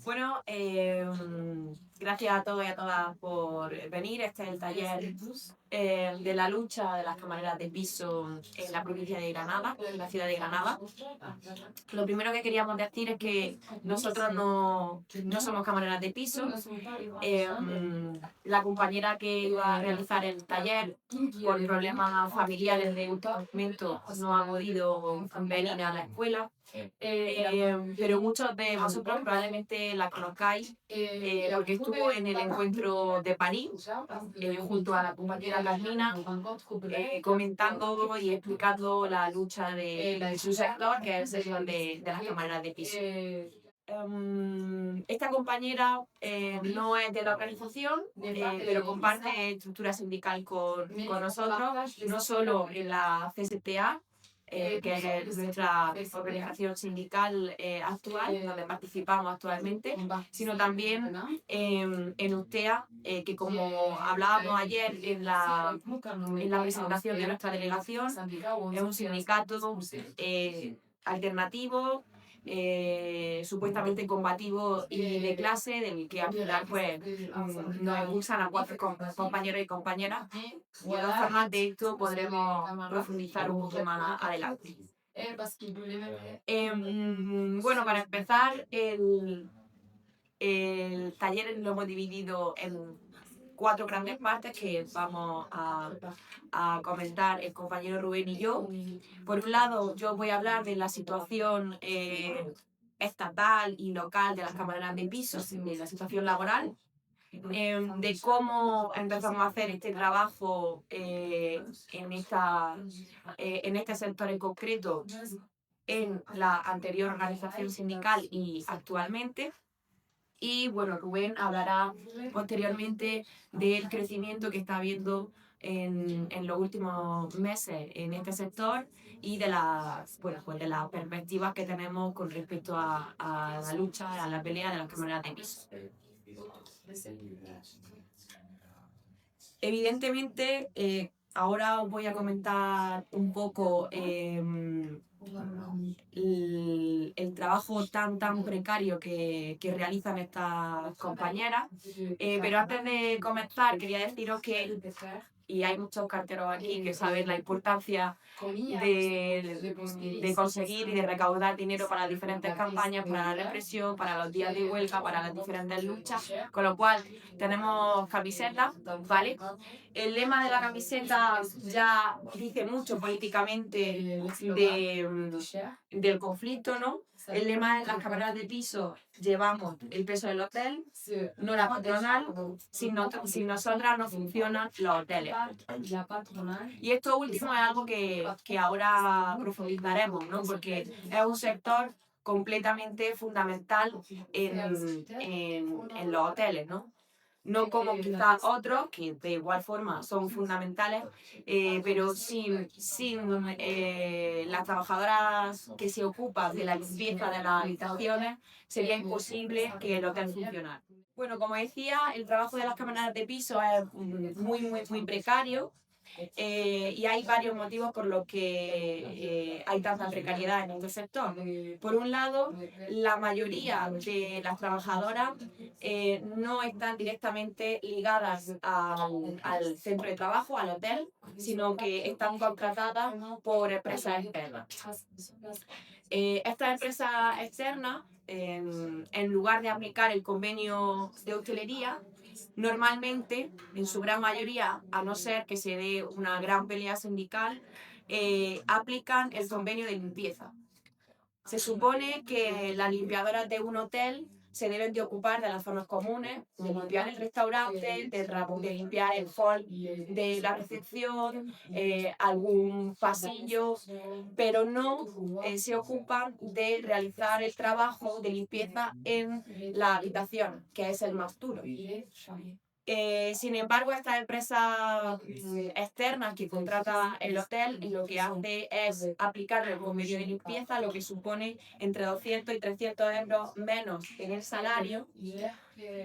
Bueno, gracias a todos y a todas por venir. Este es el taller de la lucha de las camareras de piso en la provincia de Granada, en la ciudad de Granada. Lo primero que queríamos decir es que nosotros no somos camareras de piso. La compañera que iba a realizar el taller por problemas familiares de último momento no ha podido venir a la escuela. Pero muchos de vosotros probablemente la conozcáis porque estuvo en el encuentro de París junto a la compañera Carmina comentando y explicando la lucha de su sector, que es el sector de las camareras de piso. Esta compañera no es de la organización, pero comparte estructura sindical con nosotros, no solo en la CSTA, que es nuestra organización sindical actual, donde participamos actualmente, sino también en UTEA, que como hablábamos ayer en la presentación de nuestra delegación, es un sindicato alternativo, supuestamente combativo y de clase, del que al final pues nos impulsan a cuatro compañeros y compañeras, y de todas formas de esto podremos profundizar un poco más adelante. Bueno, para empezar, el taller lo hemos dividido en 4 grandes partes que vamos a comentar el compañero Rubén y yo. Por un lado, yo voy a hablar de la situación estatal y local de las camareras de piso, de la situación laboral, de cómo empezamos a hacer este trabajo en este sector en concreto en la anterior organización sindical y actualmente. Y bueno, Rubén hablará posteriormente del crecimiento que está habiendo en los últimos meses en este sector y de las perspectivas que tenemos con respecto a la lucha, a la pelea de las camareras de piso. Evidentemente, ahora os voy a comentar un poco el trabajo tan precario que realizan estas compañeras, pero antes de comenzar quería deciros que, y hay muchos carteros aquí que saben la importancia de conseguir y de recaudar dinero para diferentes campañas, para la represión, para los días de huelga, para las diferentes luchas, con lo cual tenemos camisetas, ¿vale? El lema de la camiseta ya dice mucho políticamente del conflicto, ¿no? El lema es: las camareras de piso llevamos el peso del hotel, no la patronal. Sin nosotras no funcionan los hoteles. Y esto último es algo que ahora profundizaremos, ¿no? Porque es un sector completamente fundamental en los hoteles, ¿no? No como quizás otros, que de igual forma son fundamentales, pero sin las trabajadoras que se ocupan de la limpieza de las habitaciones, sería imposible que el hotel funcionara. Bueno, como decía, el trabajo de las camareras de piso es muy precario. Y hay varios motivos por los que hay tanta precariedad en este sector. Por un lado, la mayoría de las trabajadoras no están directamente ligadas al centro de trabajo, al hotel, sino que están contratadas por empresas externas. Estas empresas externas, en lugar de aplicar el convenio de hostelería, normalmente, en su gran mayoría, a no ser que se dé una gran pelea sindical, aplican el convenio de limpieza. Se supone que las limpiadoras de un hotel se deben de ocupar de las zonas comunes, de limpiar el restaurante, de limpiar el hall de la recepción, algún pasillo, pero no se ocupan de realizar el trabajo de limpieza en la habitación, que es el más duro. Sin embargo, estas empresas externas que contrata el hotel lo que hace es aplicar el convenio de limpieza, lo que supone entre 200 y 300 euros menos en el salario,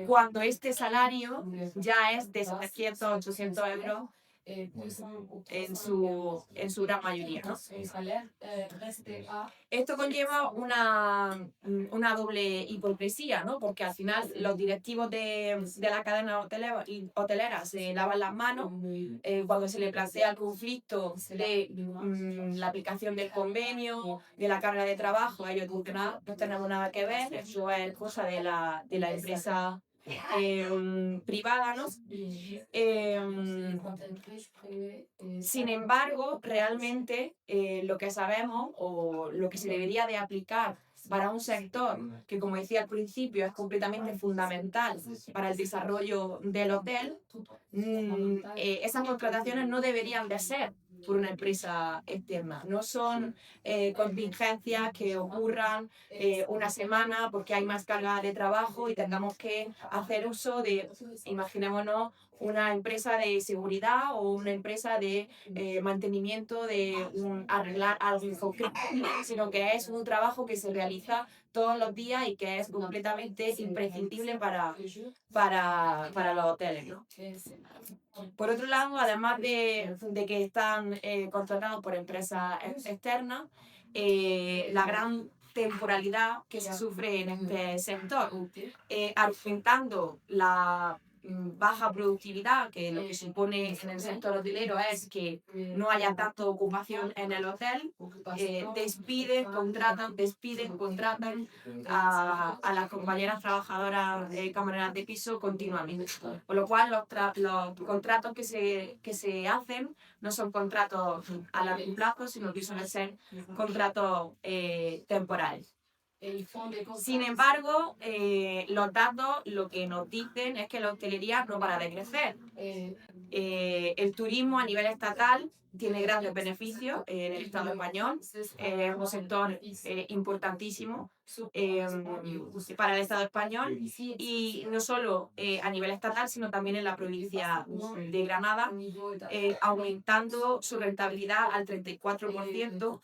cuando este salario ya es de 700 800 euros en su gran mayoría, ¿no? Esto conlleva una doble hipocresía, ¿no? Porque al final los directivos de la cadena hotelera se lavan las manos cuando se le plantea el conflicto de la aplicación del convenio, de la carga de trabajo. Ellos dicen, no tenemos nada que ver, eso es cosa de la empresa privada, ¿no? Sin embargo, realmente lo que sabemos o lo que se debería de aplicar para un sector que, como decía al principio, es completamente fundamental para el desarrollo del hotel, esas contrataciones no deberían de ser por una empresa externa. No son contingencias que ocurran una semana porque hay más carga de trabajo y tengamos que hacer uso de, imaginémonos, una empresa de seguridad o una empresa de mantenimiento de arreglar algo en concreto, sino que es un trabajo que se realiza todos los días y que es completamente imprescindible para los hoteles, ¿no? Por otro lado, además de que están contratados por empresas externas, la gran temporalidad que se sufre en este sector, argumentando la baja productividad, que lo que supone en el sector hotelero es que no haya tanta ocupación en el hotel, despiden, contratan a las compañeras trabajadoras camareras de piso continuamente. Con lo cual los contratos que se hacen no son contratos a largo plazo, sino que suelen ser contratos temporales. Sin embargo, los datos lo que nos dicen es que la hostelería no para de crecer. El turismo a nivel estatal tiene grandes beneficios en el Estado español, es un sector importantísimo para el Estado español y no solo a nivel estatal, sino también en la provincia de Granada, aumentando su rentabilidad al 34%.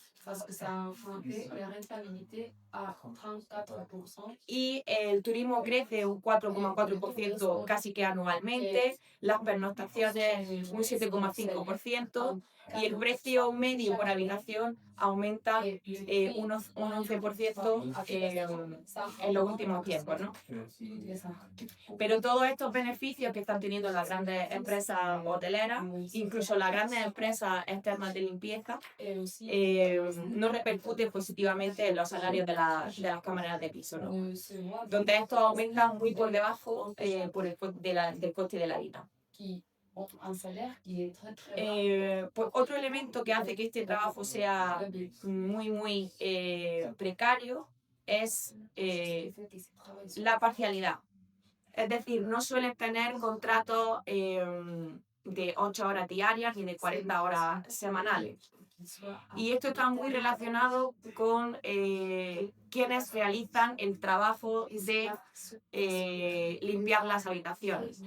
Y el turismo crece un 4,4% casi que anualmente, las pernoctaciones un 7,5% y el precio medio por habitación aumenta un 11% en los últimos tiempos, ¿no? Pero todos estos beneficios que están teniendo las grandes empresas hoteleras, incluso las grandes empresas externas de limpieza, no repercuten positivamente en los salarios de las camareras de piso, ¿no? Donde estos aumentan muy por debajo del coste de la vida. Pues otro elemento que hace que este trabajo sea muy precario es la parcialidad. Es decir, no suelen tener contratos de 8 horas diarias ni de 40 horas semanales. Y esto está muy relacionado con quienes realizan el trabajo de limpiar las habitaciones.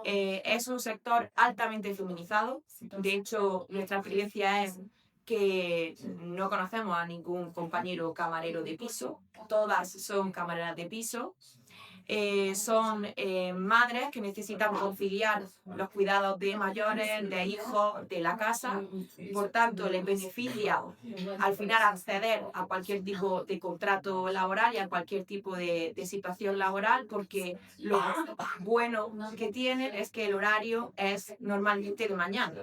Es un sector altamente feminizado. De hecho, nuestra experiencia es que no conocemos a ningún compañero camarero de piso. Todas son camareras de piso. Son madres que necesitan conciliar los cuidados de mayores, de hijos, de la casa. Por tanto, les beneficia al final acceder a cualquier tipo de contrato laboral y a cualquier tipo de situación laboral, porque lo bueno que tienen es que el horario es normalmente de mañana.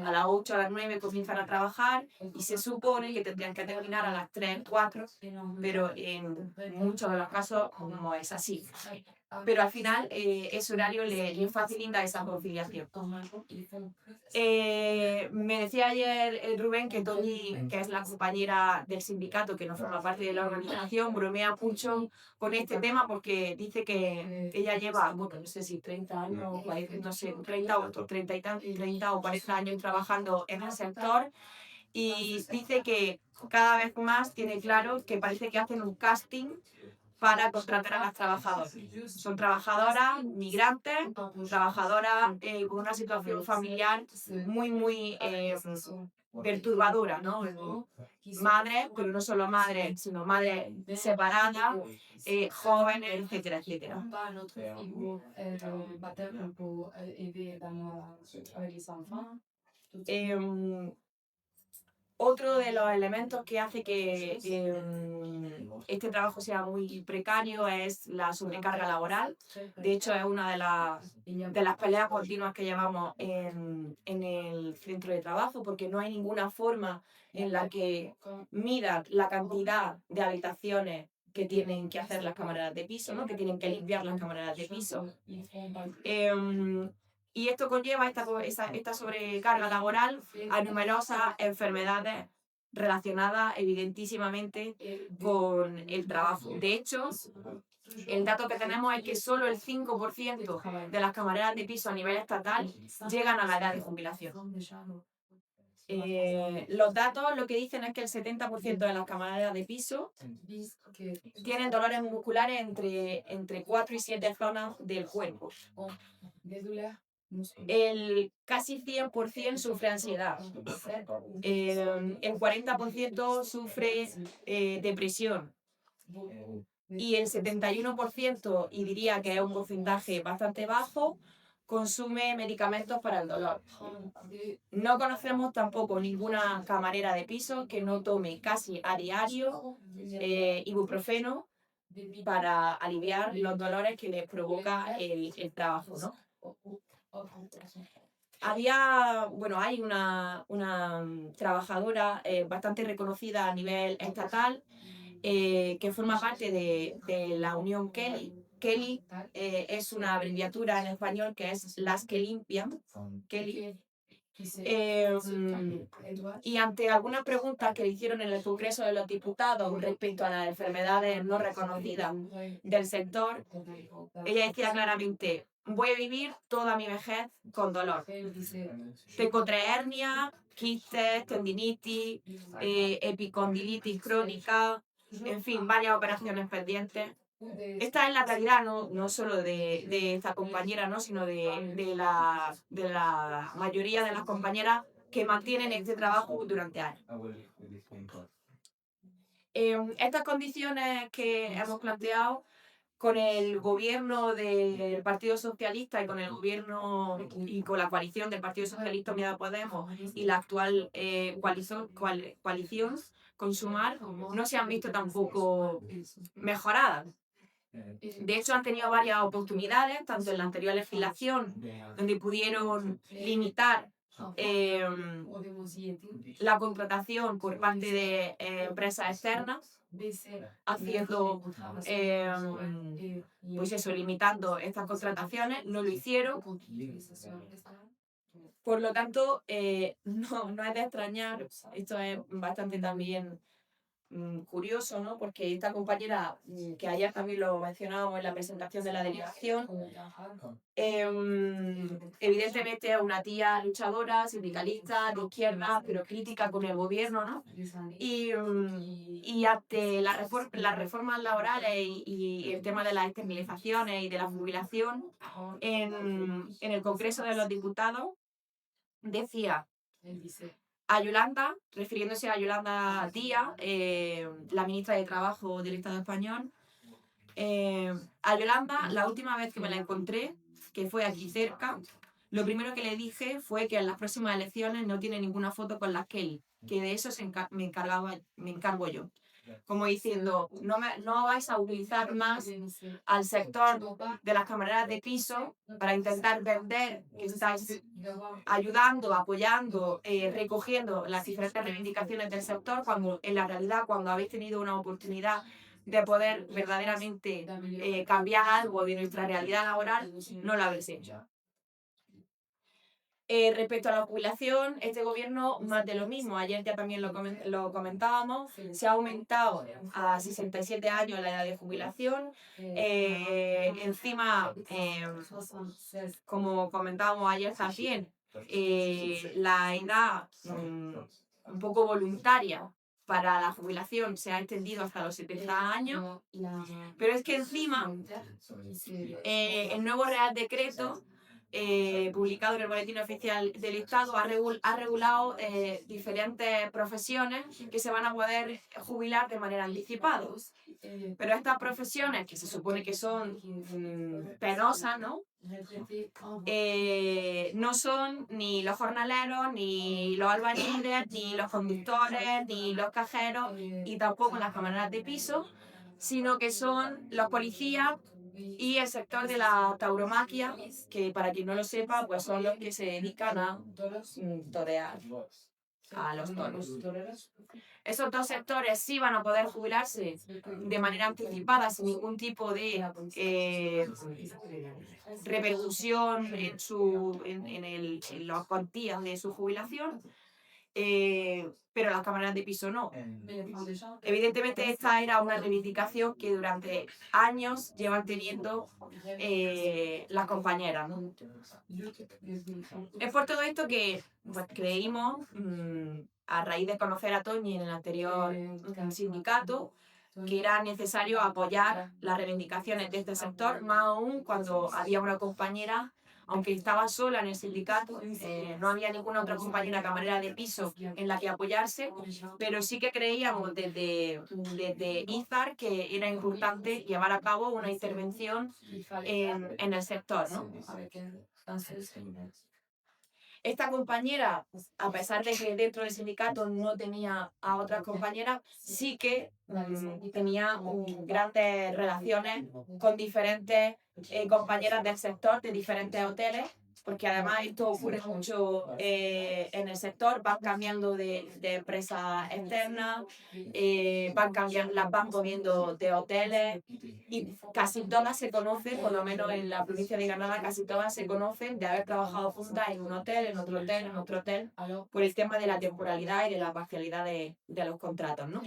A las 8 a las 9 comienzan a trabajar y se supone que tendrían que terminar a las 3, 4, pero en muchos de los casos no es así. Pero al final ese horario le facilita esa conciliación. Me decía ayer Rubén que Toñi, que es la compañera del sindicato que no forma parte de la organización, bromea mucho con este tema porque dice que ella lleva, bueno, no sé si 30 años, no sé, 30 o 40 años trabajando en el sector y dice que cada vez más tiene claro que parece que hacen un casting para contratar a las trabajadoras. Son trabajadoras migrantes, trabajadoras con una situación familiar muy perturbadora, ¿no? Madres, pero no solo madres, sino madres separadas, jóvenes, etcétera, etcétera. Em, Otro de los elementos que hace que este trabajo sea muy precario es la sobrecarga laboral. De hecho, es una de las peleas continuas que llevamos en el centro de trabajo, porque no hay ninguna forma en la que midan la cantidad de habitaciones que tienen que hacer las camareras de piso, ¿no? Que tienen que limpiar las camareras de piso. Y esto conlleva esta sobrecarga laboral a numerosas enfermedades relacionadas evidentísimamente con el trabajo. De hecho, el dato que tenemos es que solo el 5% de las camareras de piso a nivel estatal llegan a la edad de jubilación. Los datos lo que dicen es que el 70% de las camareras de piso tienen dolores musculares entre 4 y 7 zonas del cuerpo. El casi 100% sufre ansiedad. El 40% sufre depresión. Y el 71%, y diría que es un porcentaje bastante bajo, consume medicamentos para el dolor. No conocemos tampoco ninguna camarera de piso que no tome casi a diario ibuprofeno para aliviar los dolores que les provoca el trabajo, ¿no? Hay una trabajadora bastante reconocida a nivel estatal que forma parte de la Unión Kelly. Kelly es una abreviatura en español que es las que limpian. Kelly. Y ante algunas preguntas que le hicieron en el Congreso de los Diputados respecto a las enfermedades no reconocidas del sector, ella decía claramente: voy a vivir toda mi vejez con dolor. Tengo 3 hernias, quistes, tendinitis, epicondilitis crónica, en fin, varias operaciones pendientes. Esta es la realidad no solo de esta compañera, ¿no? Sino de la mayoría de las compañeras que mantienen este trabajo durante años. Estas condiciones que hemos planteado con el gobierno del Partido Socialista y con el gobierno y con la coalición del Partido Socialista Unidas Podemos y la actual coalición con Sumar no se han visto tampoco mejoradas. De hecho, han tenido varias oportunidades, tanto en la anterior legislación, donde pudieron limitar la contratación por parte de empresas externas, haciendo, limitando estas contrataciones. No lo hicieron. Por lo tanto, no es de extrañar, esto es bastante también curioso, ¿no? Porque esta compañera, que ayer también lo mencionábamos en la presentación de la delegación, evidentemente es una tía luchadora, sindicalista, de izquierda, pero crítica con el gobierno, ¿no? Y ante las reformas laborales y el tema de las externalizaciones y de la jubilación, en el Congreso de los Diputados decía a Yolanda, refiriéndose a Yolanda Díaz, la ministra de Trabajo del Estado español, a Yolanda, la última vez que me la encontré, que fue aquí cerca, lo primero que le dije fue que en las próximas elecciones no tiene ninguna foto con la Kelly, que de eso me encargo yo. Como diciendo, no vais a utilizar más al sector de las camareras de piso para intentar vender que estáis ayudando, apoyando, recogiendo las diferentes reivindicaciones del sector, cuando en la realidad, cuando habéis tenido una oportunidad de poder verdaderamente cambiar algo de nuestra realidad laboral, no lo habéis hecho. Respecto a la jubilación, este gobierno más de lo mismo. Ayer ya también lo comentábamos. Se ha aumentado a 67 años la edad de jubilación. Encima, como comentábamos ayer también, la edad un poco voluntaria para la jubilación se ha extendido hasta los 70 años. Pero es que encima, el nuevo Real Decreto publicado en el Boletín Oficial del Estado, ha regulado diferentes profesiones que se van a poder jubilar de manera anticipada. Pero estas profesiones, que se supone que son penosas, ¿no? No son ni los jornaleros, ni los albañiles, ni los conductores, ni los cajeros, y tampoco las camareras de piso, sino que son los policías y el sector de la tauromaquia, que para quien no lo sepa, pues son los que se dedican a torear a los toros. Esos dos sectores sí van a poder jubilarse de manera anticipada, sin ningún tipo de repercusión en las cuantías de su jubilación. Pero las camareras de piso no. Evidentemente esta era una reivindicación que durante años llevan teniendo las compañeras, ¿no? Es por todo esto que pues, creímos, a raíz de conocer a Toñi en el anterior sindicato, que era necesario apoyar las reivindicaciones de este sector, más aún cuando había una compañera, aunque estaba sola en el sindicato, no había ninguna otra compañera camarera de piso en la que apoyarse, pero sí que creíamos desde IZAR que era importante llevar a cabo una intervención en el sector, ¿no? Esta compañera, a pesar de que dentro del sindicato no tenía a otras compañeras, sí que tenía grandes relaciones con diferentes compañeras del sector de diferentes hoteles, porque además esto ocurre mucho en el sector, van cambiando de empresas externas, las van moviendo de hoteles y casi todas se conocen, por lo menos en la provincia de Granada, casi todas se conocen de haber trabajado juntas en un hotel, en otro hotel, en otro hotel, por el tema de la temporalidad y de la parcialidad de los contratos, ¿no?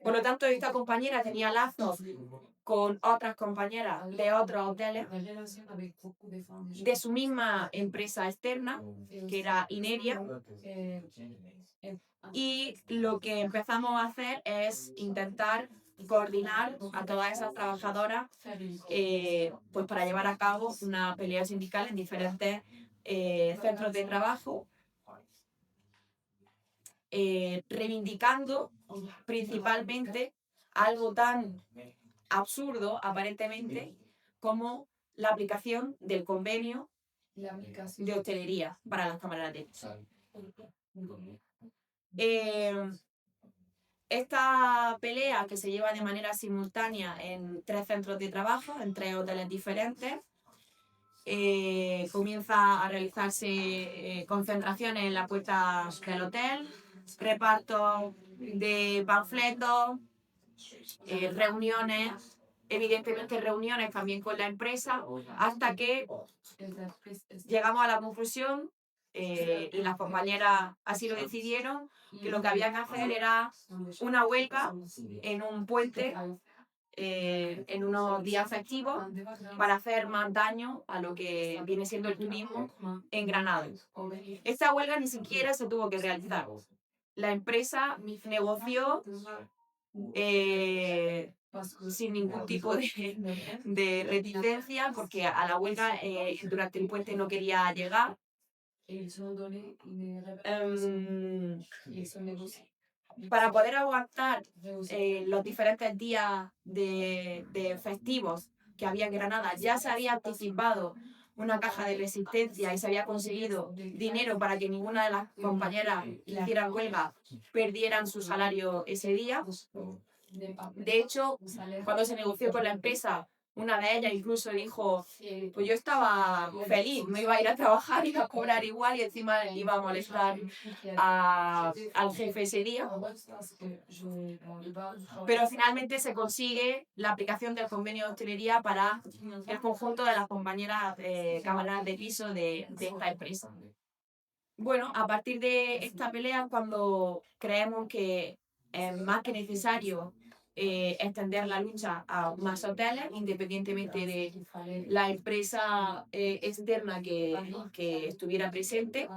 Por lo tanto, esta compañera tenía lazos con otras compañeras de otros hoteles de su misma empresa externa, que era Ineria, y lo que empezamos a hacer es intentar coordinar a todas esas trabajadoras pues para llevar a cabo una pelea sindical en diferentes centros de trabajo, reivindicando principalmente algo tan absurdo, aparentemente, como la aplicación del convenio de hostelería para las camareras de piso. Esta pelea, que se lleva de manera simultánea en 3 centros de trabajo, en 3 hoteles diferentes, comienza a realizarse concentraciones en la puerta del hotel, reparto de panfletos, reuniones, evidentemente reuniones también con la empresa, hasta que llegamos a la conclusión, y las compañeras así lo decidieron, que lo que había que hacer era una huelga en un puente en unos días festivos para hacer más daño a lo que viene siendo el turismo en Granada. Esta huelga ni siquiera se tuvo que realizar. La empresa negoció sin ningún tipo de reticencia, porque a la huelga durante el puente no quería llegar. Para poder aguantar los diferentes días de festivos que había en Granada, ya se había anticipado una caja de resistencia y se había conseguido dinero para que ninguna de las compañeras que hicieran huelga perdieran su salario ese día. De hecho, cuando se negoció con la empresa, una de ellas incluso dijo, pues yo estaba feliz, me iba a ir a trabajar, iba a cobrar igual y encima iba a molestar al jefe ese día. Pero finalmente se consigue la aplicación del convenio de hostelería para el conjunto de las compañeras camareras de piso de esta empresa. Bueno, a partir de esta pelea, cuando creemos que es más que necesario extender la lucha a más hoteles, independientemente de la empresa externa que estuviera presente,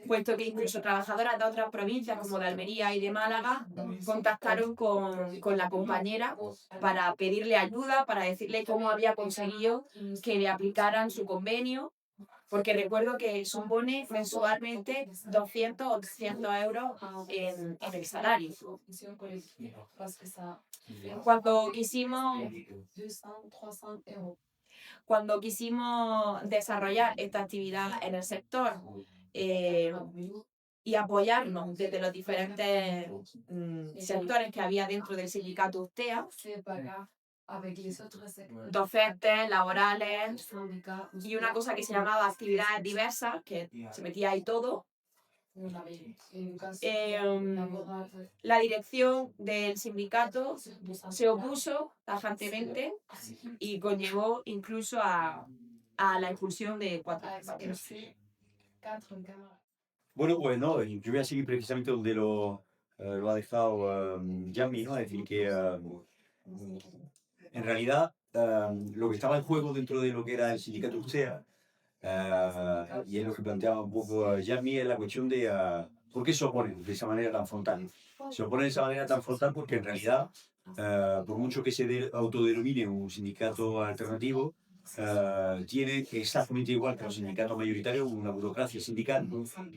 puesto que incluso trabajadoras de otras provincias como de Almería y de Málaga contactaron con la compañera para pedirle ayuda, para decirle cómo había conseguido que le aplicaran su convenio, porque recuerdo que supone mensualmente 200 o 300 euros en el salario. Cuando quisimos, cuando quisimos desarrollar esta actividad en el sector eh, y apoyarnos desde los diferentes sectores que había dentro del sindicato USTEA, docentes, laborales y una cosa que se llamaba actividades diversas, que se metía ahí todo. La dirección del sindicato se opuso tajantemente y conllevó incluso a la expulsión de 4 compañeros. Bueno, pues no, yo voy a seguir precisamente donde lo ha dejado Yami, ¿no? Es decir, que en realidad lo que estaba en juego dentro de lo que era el sindicato USTEA, y es lo que planteaba un poco Yami, es la cuestión de por qué se oponen de esa manera tan frontal. Se oponen de esa manera tan frontal porque en realidad, por mucho que se autodenomine un sindicato alternativo, tiene exactamente igual que los sindicatos mayoritarios una burocracia sindical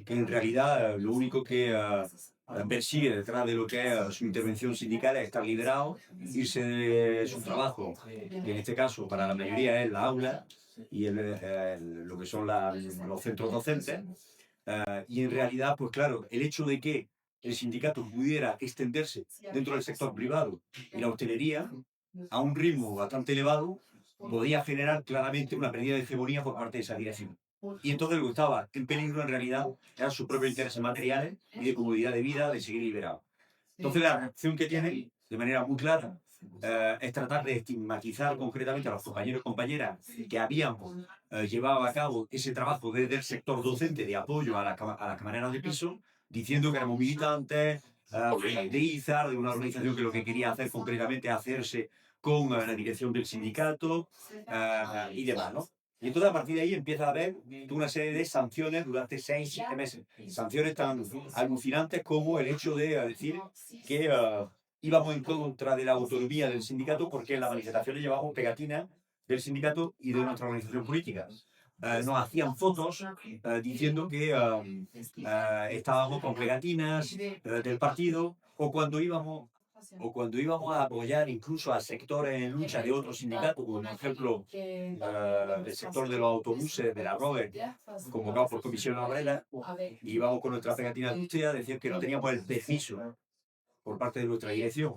que en realidad lo único que persigue detrás de lo que es su intervención sindical es estar liberado, irse de su trabajo, que en este caso para la mayoría es la aula y lo que son los centros docentes, y en realidad, pues claro, el hecho de que el sindicato pudiera extenderse dentro del sector privado y la hostelería a un ritmo bastante elevado, podía generar claramente una pérdida de hegemonía por parte de esa dirección. Y entonces lo que estaba en peligro en realidad eran sus propios intereses materiales y de comodidad de vida, de seguir liberado. Entonces la reacción que tiene, de manera muy clara, es tratar de estigmatizar concretamente a los compañeros y compañeras que habían llevado a cabo ese trabajo desde el sector docente de apoyo a las camareras de piso, diciendo que éramos militantes de IZAR, de una organización que lo que quería hacer concretamente es hacerse con la dirección del sindicato y demás, ¿no? Y entonces a partir de ahí empieza a haber una serie de sanciones durante 6-7 meses. Sanciones tan alucinantes como el hecho de decir que íbamos en contra de la autonomía del sindicato porque en las manifestaciones llevábamos pegatinas del sindicato y de nuestra organización política. Nos hacían fotos diciendo que estábamos con pegatinas del partido o cuando íbamos a apoyar incluso a sectores en lucha de otros sindicatos, como por ejemplo el sector de los autobuses de la Robert, convocados por Comisión Obrera, y íbamos con nuestra pegatina de usted a decir que no teníamos el permiso por parte de nuestra dirección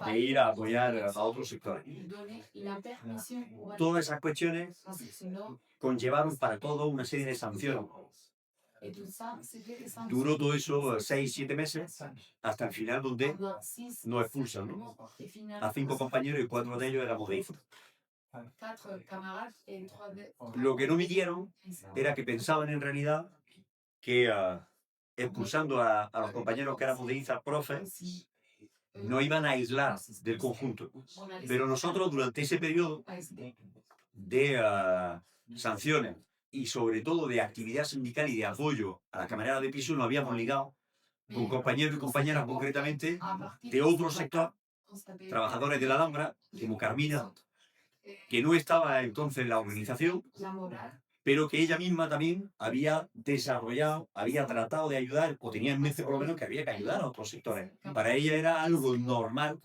de ir a apoyar a otros sectores. Todas esas cuestiones conllevaron para todo una serie de sanciones. Duró todo eso 6-7 meses hasta el final donde nos expulsan, ¿no? A 5 compañeros y 4 de ellos éramos de IFA. Lo que no midieron era que pensaban en realidad que expulsando a los compañeros que éramos de IZA, profes, no iban a aislar del conjunto. Pero nosotros durante ese periodo de sanciones y sobre todo de actividad sindical y de apoyo a la camarera de piso nos habíamos ligado con compañeros y compañeras concretamente de otro sector, trabajadores de la Alhambra, como Carmina, que no estaba entonces en la organización, pero que ella misma también había desarrollado, había tratado de ayudar, o tenía en mente por lo menos que había que ayudar a otros sectores. Para ella era algo normal,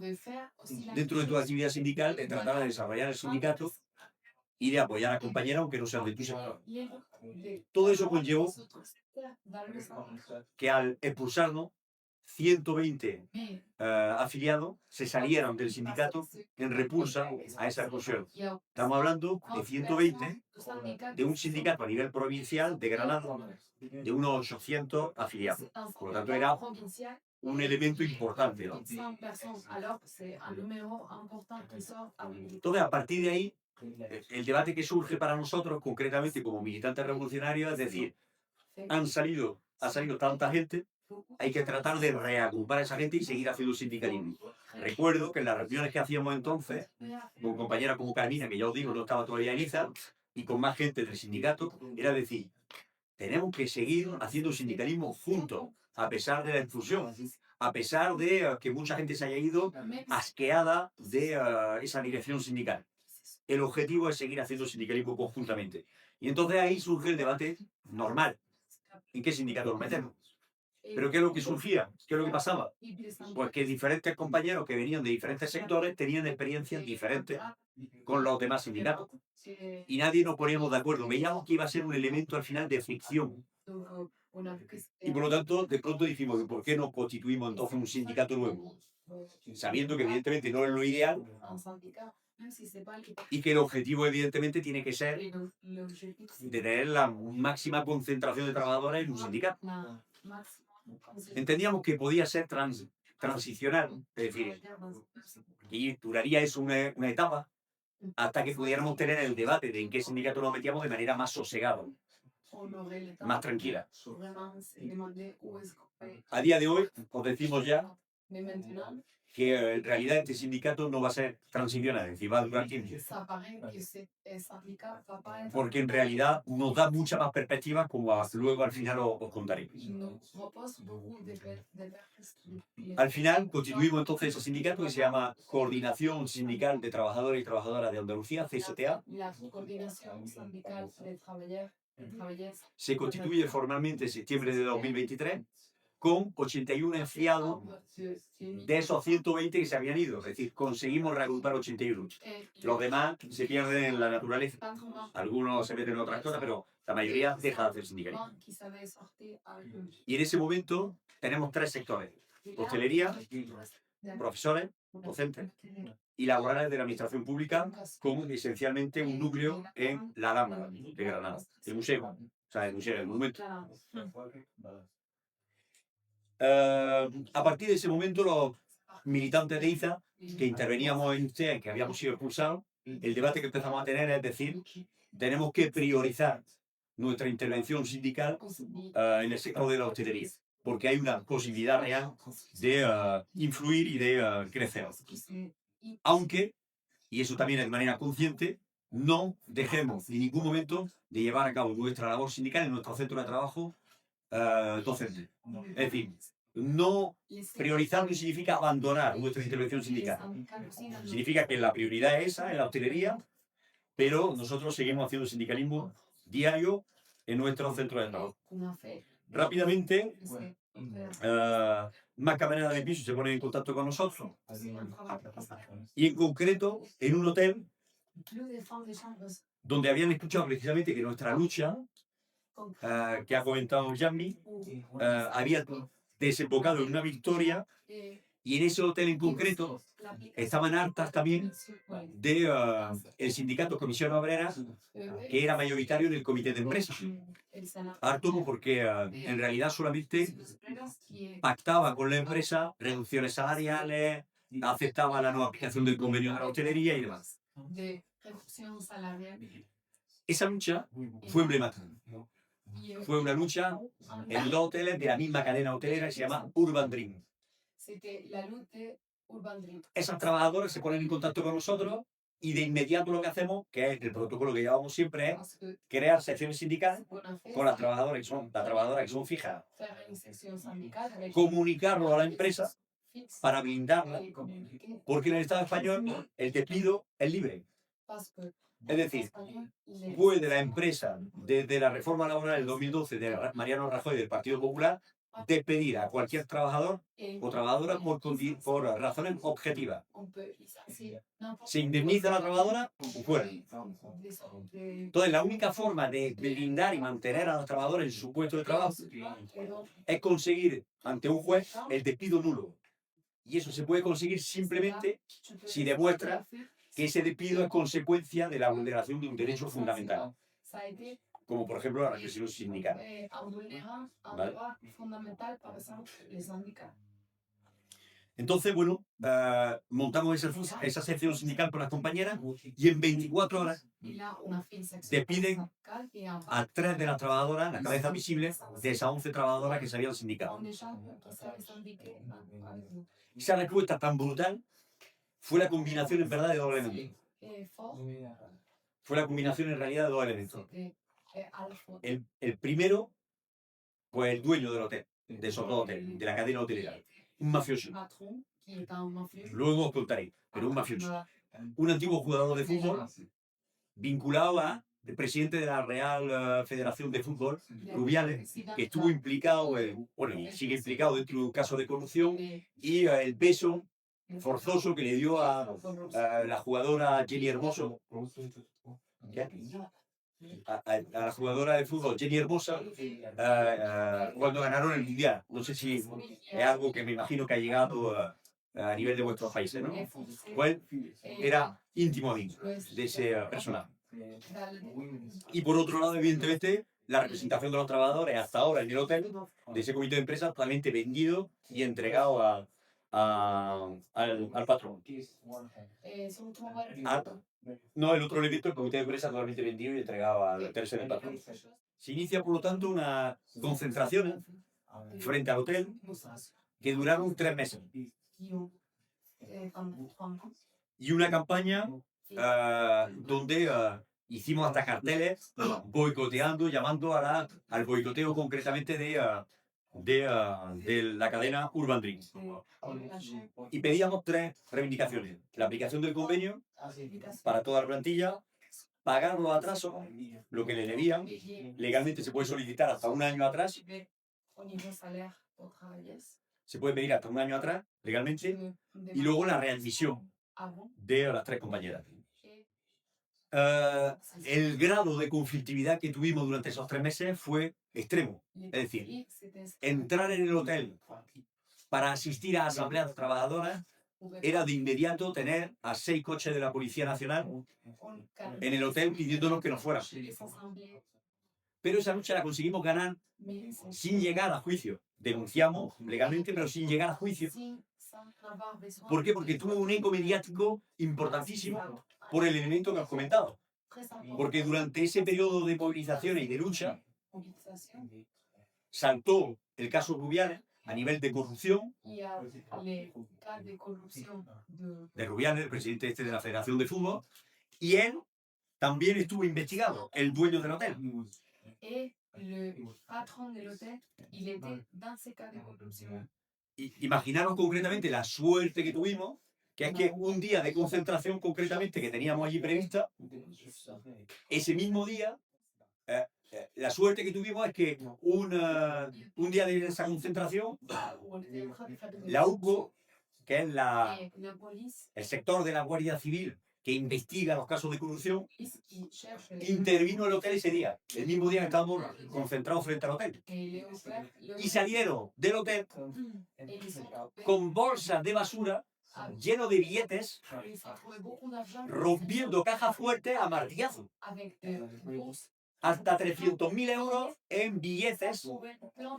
dentro de tu actividad sindical, de tratar de desarrollar el sindicato y de apoyar a compañeras, aunque no sean de tu sector. Todo eso conllevó que al expulsarnos, 120 afiliados se salieron del sindicato en repulsa a esa expulsión. Estamos hablando de 120 de un sindicato a nivel provincial de Granada de unos 800 afiliados. Por lo tanto, era un elemento importante, ¿no? Entonces, a partir de ahí, el debate que surge para nosotros, concretamente como militantes revolucionarios, es decir, ha salido tanta gente, hay que tratar de reagrupar a esa gente y seguir haciendo sindicalismo. Recuerdo que en las reuniones que hacíamos entonces, con compañeras como Carmina, que ya os digo, no estaba todavía en IZA, y con más gente del sindicato, era decir, tenemos que seguir haciendo sindicalismo juntos, a pesar de la expulsión, a pesar de que mucha gente se haya ido asqueada de esa dirección sindical. El objetivo es seguir haciendo sindicalismo conjuntamente. Y entonces ahí surge el debate normal. ¿En qué sindicato nos metemos? ¿Pero qué es lo que surgía? ¿Qué es lo que pasaba? Pues que diferentes compañeros que venían de diferentes sectores tenían experiencias diferentes con los demás sindicatos. Y nadie nos poníamos de acuerdo. Veíamos que iba a ser un elemento al final de fricción. Y por lo tanto, de pronto dijimos, ¿por qué no constituimos entonces un sindicato nuevo? Sabiendo que evidentemente no es lo ideal y que el objetivo evidentemente tiene que ser de tener la máxima concentración de trabajadores en un sindicato. Entendíamos que podía ser transicional, es decir, y duraría eso una etapa hasta que pudiéramos tener el debate de en qué sindicato nos metíamos de manera más sosegada, más tranquila. A día de hoy, os decimos ya que en realidad este sindicato no va a ser transicional, es decir, va a durar tiempo. Porque en realidad nos da mucha más perspectiva, como luego al final os contaré. Al final constituimos entonces ese sindicato que se llama Coordinación Sindical de Trabajadores y Trabajadoras de Andalucía, CSTA. Se constituye formalmente en septiembre de 2023 con 81 empleados de esos 120 que se habían ido. Es decir, conseguimos reagrupar 81. Los demás se pierden en la naturaleza. Algunos se meten en otras cosas, pero la mayoría deja de hacer sindicalismo. Y en ese momento tenemos tres sectores: hostelería, profesores, docentes y laborales de la administración pública, con esencialmente un núcleo en la Alhambra de Granada, el museo, o sea, el museo, el monumento. A partir de ese momento, los militantes de IZA, que interveníamos en UCEA, que habíamos sido expulsados, el debate que empezamos a tener es decir, tenemos que priorizar nuestra intervención sindical en el sector de la hostelería, porque hay una posibilidad real de influir y de crecer. Aunque, y eso también es de manera consciente, no dejemos en ningún momento de llevar a cabo nuestra labor sindical en nuestro centro de trabajo docente. Es decir, no priorizar no significa abandonar nuestra intervención sindical. Significa que la prioridad es esa, en la hostelería, pero nosotros seguimos haciendo sindicalismo diario en nuestro centro de trabajo. Rápidamente, más camaradas de piso se ponen en contacto con nosotros. Y en concreto, en un hotel donde habían escuchado precisamente que nuestra lucha, que ha comentado Jambi, había desembocado en una victoria, y en ese hotel en concreto estaban hartas también de el sindicato Comisión Obrera, que era mayoritario en el comité de empresa. Harto porque en realidad solamente pactaba con la empresa reducciones salariales, aceptaba la no aplicación del convenio de la hostelería y demás. Esa lucha fue emblemática. Fue una lucha en dos hoteles de la misma cadena hotelera que se llama Urban Dream. Esas trabajadoras se ponen en contacto con nosotros y de inmediato lo que hacemos, que es el protocolo que llevamos siempre, es crear secciones sindicales con las trabajadoras que son fijas, comunicarlo a la empresa para blindarla, porque en el Estado español el despido es libre. Es decir, puede la empresa, desde la reforma laboral del 2012 de Mariano Rajoy del Partido Popular, despedir a cualquier trabajador o trabajadora por razones objetivas. Se indemniza a la trabajadora o fuera. Entonces, la única forma de blindar y mantener a los trabajadores en su puesto de trabajo es conseguir ante un juez el despido nulo. Y eso se puede conseguir simplemente si demuestra que ese despido es consecuencia de la vulneración de un derecho fundamental, como por ejemplo la represión sindical. ¿Vale? Entonces, bueno, montamos esa sección sindical con las compañeras y en 24 horas despiden a 3 de las trabajadoras, la cabeza visible, de esas 11 trabajadoras que se habían sindicado. Esa respuesta tan brutal fue la combinación en verdad de dos elementos. Fue la combinación en realidad de dos elementos. El primero, pues el dueño del hotel, de esos dos hoteles, de la cadena hotelera, un mafioso. Luego os contaré, pero un mafioso. Un antiguo jugador de fútbol vinculado a el presidente de la Real Federación de Fútbol, Rubiales, que estuvo implicado, bueno, y sigue implicado dentro de un caso de corrupción, y el beso forzoso que le dio a la jugadora Jenny Hermoso, a la jugadora de fútbol Jenny Hermosa, cuando ganaron el Mundial. No sé si es algo que me imagino que ha llegado a nivel de vuestros países, ¿no? Pues era íntimo amigo de ese personaje. Y por otro lado, evidentemente, la representación de los trabajadores hasta ahora en el hotel, de ese comité de empresa, totalmente vendido y entregado al patrón. No, el otro elemento, el comité de empresa, totalmente vendido y entregado al tercer patrón. Se inicia, por lo tanto, una concentración frente al hotel que duraron 3 meses. Y una campaña donde hicimos hasta carteles boicoteando, llamando al boicoteo concretamente de la cadena Urban Drinks. Y pedíamos 3 reivindicaciones. La aplicación del convenio para toda la plantilla, pagar los atrasos, lo que le debían. Legalmente se puede solicitar hasta un año atrás. Se puede pedir hasta un año atrás, legalmente. Y luego la readmisión de las 3 compañeras. El grado de conflictividad que tuvimos durante esos 3 meses fue extremo. Es decir, entrar en el hotel para asistir a asambleas trabajadoras era de inmediato tener a 6 coches de la Policía Nacional en el hotel pidiéndonos que nos fueran. Pero esa lucha la conseguimos ganar sin llegar a juicio. Denunciamos legalmente, pero sin llegar a juicio. ¿Por qué? Porque tuvo un eco mediático importantísimo por el elemento que os he comentado. Porque durante ese periodo de movilizaciones y de lucha saltó el caso Rubiales a nivel de corrupción de Rubiales, el presidente de la Federación de Fútbol, y él también estuvo investigado, el dueño del hotel. Imaginaros concretamente la suerte que tuvimos, que es que un día de concentración concretamente que teníamos allí prevista, ese mismo día, la suerte que tuvimos es que un día de esa concentración, la UCO, que es el sector de la Guardia Civil que investiga los casos de corrupción, intervino en el hotel ese día, el mismo día que estábamos concentrados frente al hotel. Y salieron del hotel con bolsas de basura lleno de billetes, rompiendo cajas fuertes a martillazo. Hasta 300.000 euros en billetes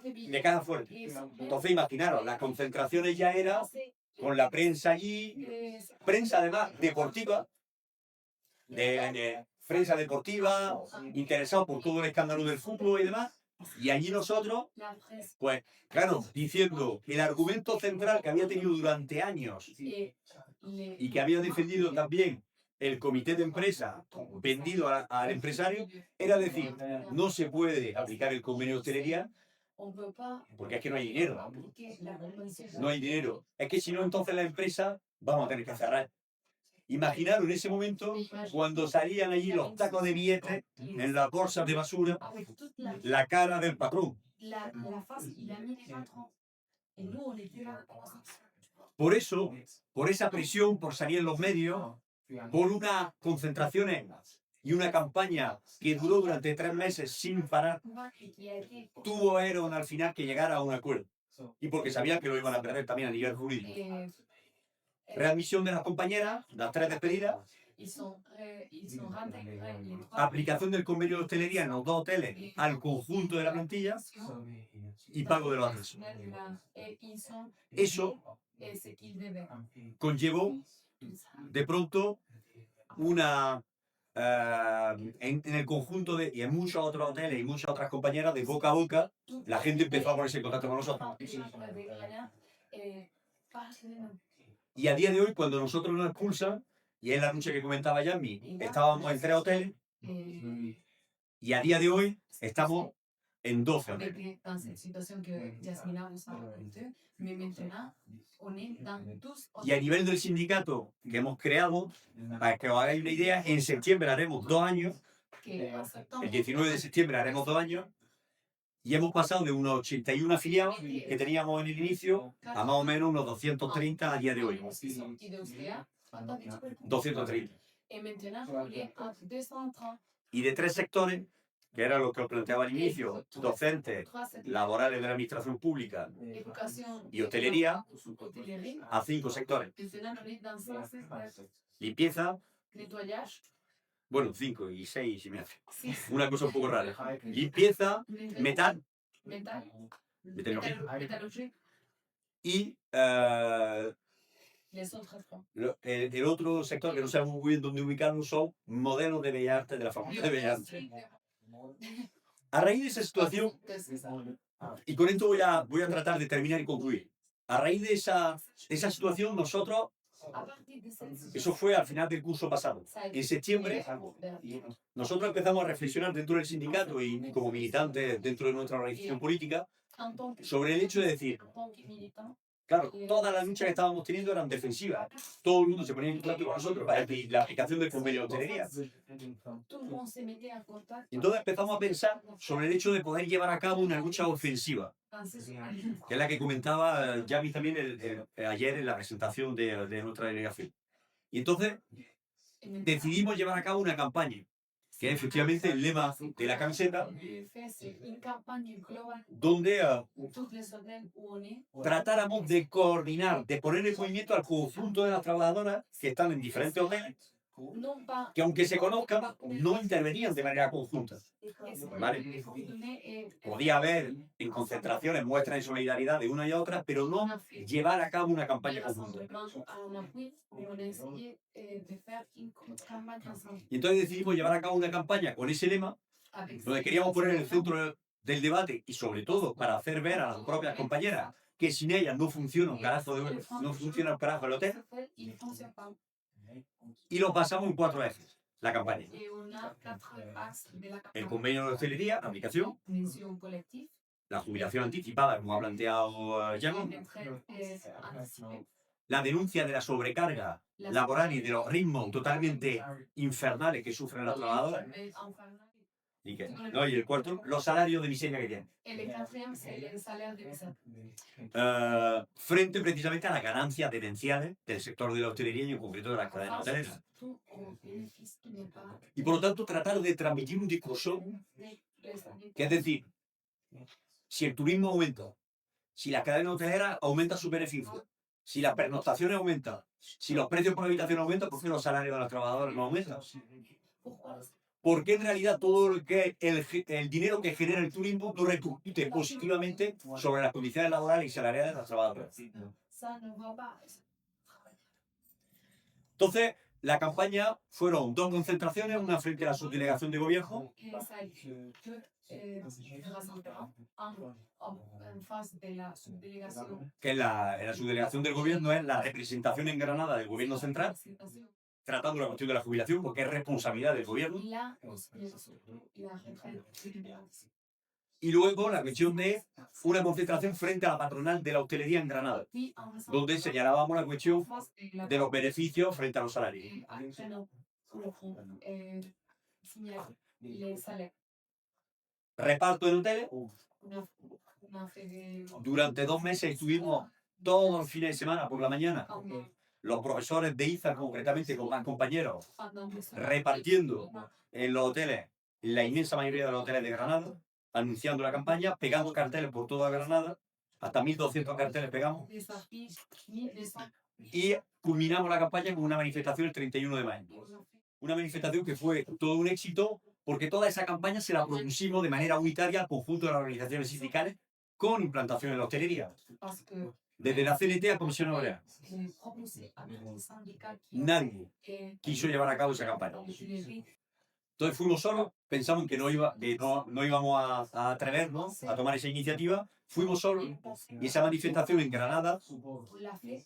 de caja fuerte. Entonces, imaginaros, las concentraciones ya eran con la prensa allí, prensa además deportiva, prensa deportiva, interesados por todo el escándalo del fútbol y demás. Y allí nosotros, pues claro, diciendo el argumento central que había tenido durante años y que había defendido también el comité de empresa vendido al empresario, era decir, no se puede aplicar el convenio de hostelería porque es que no hay dinero. No hay dinero. Es que si no, entonces la empresa vamos a tener que cerrar. Imaginaros en ese momento cuando salían allí los tacos de billetes en las bolsas de basura, la cara del patrón. Por eso, por esa presión, por salir en los medios, por unas concentraciones y una campaña que duró durante 3 meses sin parar, tuvo Aeron al final que llegar a un acuerdo. Y porque sabían que lo iban a perder también a nivel jurídico. Readmisión de las compañeras, las 3 despedidas. Aplicación del convenio de hostelería en los 2 hoteles al conjunto de la plantilla y pago de los atrasos. Eso ce qu'ils devaient. conllevó de pronto una, en el conjunto de, y en muchos otros hoteles y muchas otras compañeras, de boca a boca, la gente empezó a ponerse en contacto con nosotros. Y a día de hoy, cuando nosotros nos expulsan, y es la noche que comentaba Yasmi, estábamos en 3 hoteles, y a día de hoy estamos en 12 hoteles. Dans cette situation que Jasmina nous a racontée, mais maintenant, on est dans 12 Y a nivel del sindicato que hemos creado, para que os hagáis una idea, en septiembre haremos 2 años, que en septembre, el 19 de septiembre haremos 2 años, y hemos pasado de unos 81 afiliados que teníamos en el inicio a más o menos unos 230 a día de hoy. sortis d'Austria, 230. et maintenant, on est à 230. Y de 3 sectores, que era lo que os planteaba al inicio, docentes, laborales de la administración pública Éducation y hostelería, hôtellerie. a 5 sectores. Maintenant, on est dans 5 secteurs. Limpieza, Nettoyage, bueno, 5 y 6 si me hace. 6. Una cosa un poco rara. Limpieza, metal, Métal, metalurgia, métallurgie, y les autres trois. el otro sector que no sabemos muy bien dónde ubicarlo son modelos de bellas artes de la Facultad de Bellas Artes. A raíz de esa situación, y con esto voy a tratar de terminar y concluir. A raíz de esa situación, nosotros, À partir de cette eso fue al final del curso pasado, en septiembre, nosotros empezamos a reflexionar dentro del sindicato y como militantes dentro de nuestra organización política en tant que, sobre el hecho de decir, en tant que militant, claro, todas las luchas que estábamos teniendo eran defensivas. Todo el mundo se ponía en contacto con nosotros para la aplicación del convenio de hostelería. tout le monde s'est mis en contact. Y entonces empezamos a pensar sobre el hecho de poder llevar a cabo una lucha ofensiva, Dans ces que es la que comentaba Yami también ayer en la presentación de nuestra delegación. Y entonces decidimos llevar a cabo una campaña, que es efectivamente el lema de la camiseta, Le fait, c'est une campagne globale donde pour tous les hôtels où on est. tratáramos de coordinar, de poner en movimiento al conjunto de las trabajadoras que están en diferentes hoteles, Non pas que aunque se conozcan, no intervenían de manera conjunta. Vale. les coordonner et Podía haber en concentraciones muestras de solidaridad de una y otra, pero no llevar a cabo una campaña conjunta. en appui, mais on a essayé de faire une campagne ensemble. Y entonces decidimos llevar a cabo una campaña con ese lema, Avec donde queríamos poner en el centro del debate y sobre todo para hacer ver a las propias compañeras que sin ellas no funciona un carajo no funciona un carajo el hotel, il ne fonctionne pas. y lo pasamos en 4 ejes, la campaña. Et on a 4 axes de la El campagne. convenio de hostelería, aplicación, Adhésion collective, la jubilación anticipada, como ha planteado Jan, retraite anticipée, la denuncia de la sobrecarga laboral y de los ritmos totalmente infernales que sufren las trabajadoras. Y el cuarto, los salarios de miseria que tienen. et le quatrième, c'est le salaire de misère. Frente precisamente a las ganancias demenciales del sector de la hostelería y en concreto de las cadenas hoteleras. Tout au bénéfice qui n'est pas Y por lo tanto tratar de transmitir un discurso que es decir, si el turismo aumenta, si las cadenas hoteleras aumentan sus beneficios, si las pernoctaciones aumentan, si los precios por habitación aumentan, ¿por qué los salarios de los trabajadores no aumentan? Pourquoi Porque en realidad todo lo que el dinero que genera el turismo no repercute positivamente sobre las condiciones laborales y salariales de los trabajadores. ça ne va pas. Entonces, la campaña fueron 2 concentraciones, una frente a la subdelegación de gobierno, Et ça a été deux rassemblements en face de la subdélégation. que en la subdelegación del gobierno es la representación en Granada del gobierno central, tratando la cuestión de la jubilación, porque es responsabilidad del gobierno, La retraite. y luego la cuestión de una concentración frente a la patronal de la hostelería en Granada, Puis en rassemblement donde señalábamos la cuestión en face de los beneficios frente a los salarios. Signaler les salaires. Reparto en hoteles. On a fait des Durante 2 meses estuvimos todos los fines de semana por la mañana, los profesores de IZA concretamente con más compañeros, repartiendo en los hoteles, la inmensa mayoría de los hoteles de Granada, anunciando la campaña, pegando carteles por toda Granada, hasta 1.200 carteles pegamos, des affiches, 1200. y culminamos la campaña con una manifestación el 31 de mayo. Una manifestación que fue todo un éxito porque toda esa campaña se la propusimos de manera unitaria al conjunto de las organizaciones sindicales con implantación en la hostelería. Parce que Desde la CNT a Comisión Obrera, proposé à notre syndicat nadie quiso llevar a cabo esa campaña. Entonces fuimos solos, pensamos que no íbamos a atrevernos a tomar esa iniciativa, fuimos solos y esa manifestación en Granada l'a fait.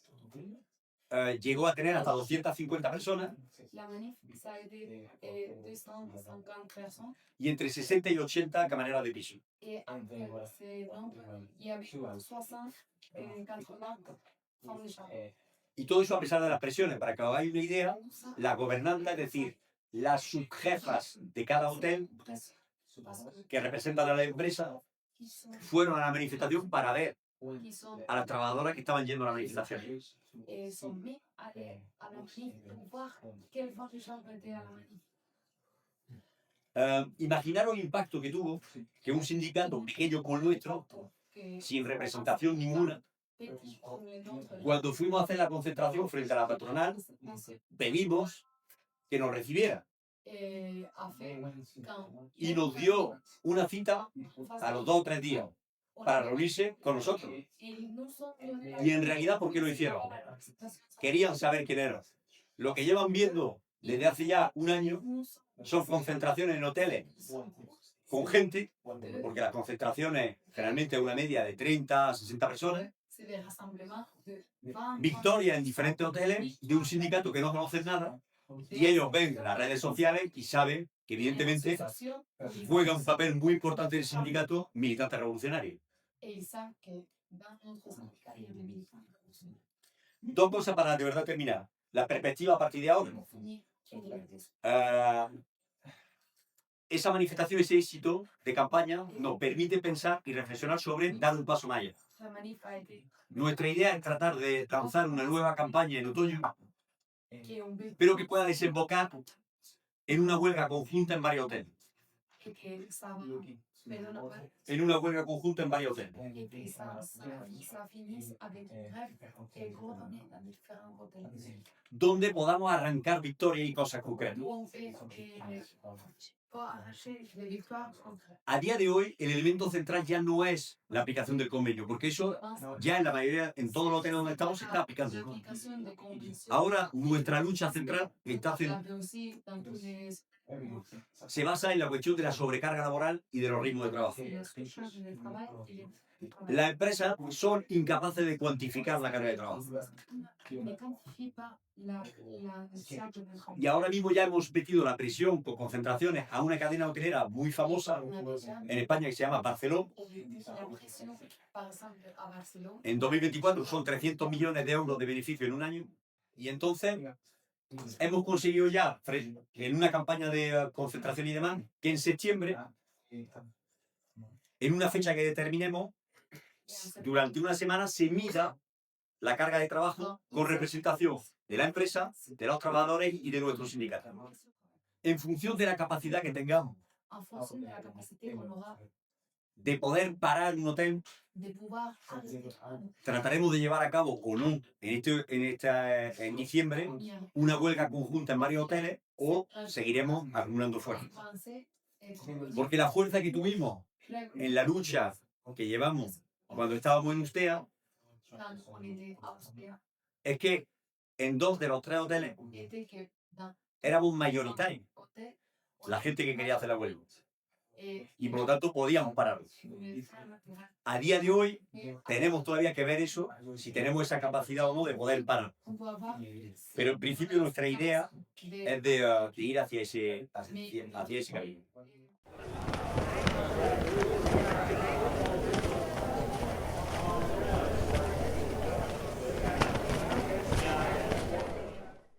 llegó a tener hasta 250 personas La manif, ça a été 250 personnes. y entre 60 y 80 camareras de piso. Et entre ces nombres, il y avait 60 et 80 femmes de chambre. Y todo eso a pesar de las presiones. Para que os hagáis una idea, la gobernanta, es decir, las subjefas de cada hotel que representan a la empresa, fueron a la manifestación para ver Qui sont, a las trabajadoras que estaban yendo a la manifestación. sont mis à la manif pour voir quelles femmes de chambre étaient à la manif. Imaginaros el impacto que tuvo que un sindicato pequeño como el nuestro, Que sin representación ninguna, petit comme les nôtres, cuando fuimos a hacer la concentración frente a la patronal, pedimos que nos recibiera a fait quand y nos dio una cita a los 2 o 3 días para reunirse con nosotros. Y en realidad, ¿por qué lo hicieron? Querían saber quién era. Lo que llevan viendo desde hace ya un año son concentraciones en hoteles con gente, porque las concentraciones generalmente una media de 30 a 60 personas, c'est des rassemblements de 20, victorias en diferentes hoteles de un sindicato que no conocen nada, y ellos ven las redes sociales y saben que evidentemente juega un papel muy importante el sindicato militante revolucionario. Et ils savent que dans notre syndicat, il y a des militants. 2 cosas para de verdad terminar. La perspectiva a partir de ahora. Pour finir, Esa manifestación, ese éxito de campaña nos permite pensar y reflexionar sobre dar un paso más allá. la manif a été Nuestra idea es tratar de lanzar una nueva campaña en otoño, qui est un but pero que pueda desembocar en una huelga conjunta en varios hoteles. et que ça va, perdona, En una huelga conjunta en varios hoteles. et que ça finisse avec une grève et coordonnée dans différents hôtels. Donde podamos arrancar victorias y cosas concretas. Où on fait pour arracher des victoires concrètes. A día de hoy, el elemento central ya no es la aplicación del convenio, porque eso ya en la mayoría, en todos los hoteles donde estamos, se está aplicando. L'application des conventions. Ahora, nuestra lucha central Mais aussi dans tous les se basa en la cuestión de la sobrecarga laboral y de los ritmos de trabajo. surcharges de travail et les Las empresas son incapaces de cuantificar la carga de trabajo. ne quantifient pas la charge de travail. Y ahora mismo ya hemos metido la presión con concentraciones a una cadena hotelera muy famosa On a déjà en España que se llama Barcelona. la pression, par exemple, à Barcelone. En 2024 son 300 millones de euros de beneficio en un año. Y entonces hemos conseguido ya, en una campaña de concentración y demás, que en septiembre, en una fecha que determinemos, durante una semana se mida la carga de trabajo con representación de la empresa, de los trabajadores y de nuestro sindicato. En función de la capacidad que tengamos En fonction de la capacité qu'on aura de poder parar un hotel, de pouvoir arrêter trataremos de llevar a cabo o no en diciembre una huelga conjunta en varios hoteles o seguiremos acumulando fuerza. penser et Porque la fuerza que tuvimos en la lucha que llevamos cuando estábamos en Ustea quand on était à Austria es que en 2 de los 3 hoteles était que dans éramos mayoritarios, hôtel la gente que quería hacer la huelga. et Y por lo tanto podíamos parar. une femme naturelle. A día de hoy tenemos todavía que ver eso, si tenemos esa capacidad o no de poder parar. On peut avoir Pero en principio nuestra idea des es de ir hacia ese camino.